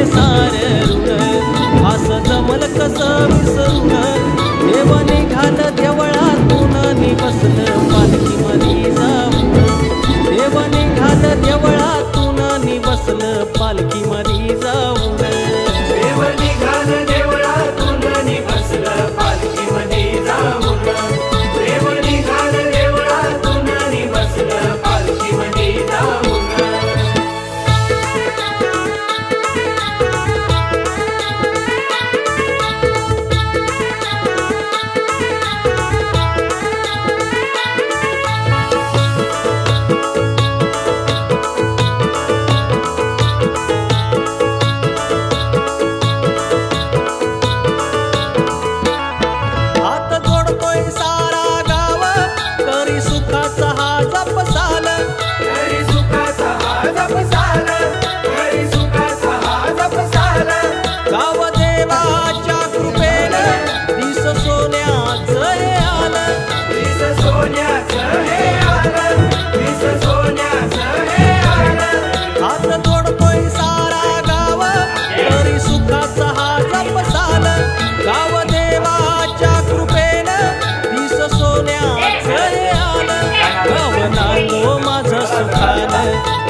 सार ऋण आस जमल कसं विसरून देव निघाल देवळातून नि बसलं पालखीमध्ये जाऊन देव निघाल देवळातून नि बसलं पालखीमध्ये जाऊन देव निघाल देवळातून नि बसलं पालखीमध्ये जाऊन देव निघाल देवळातून नि बसलं पालखीमध्ये जाऊन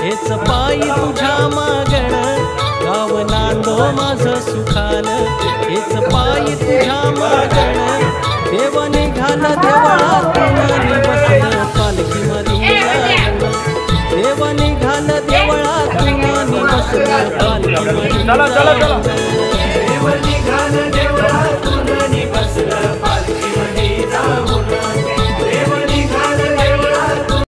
हेच पायी तुझ्या मागण गाव नांदो माझं सुखान हेच पायी तुझ्या मागण देव निघाल देवळातून नि बसलं पालखीमध्ये जाऊन देव निघाल देवळातून नि बसलं पालखीमध्ये जाऊन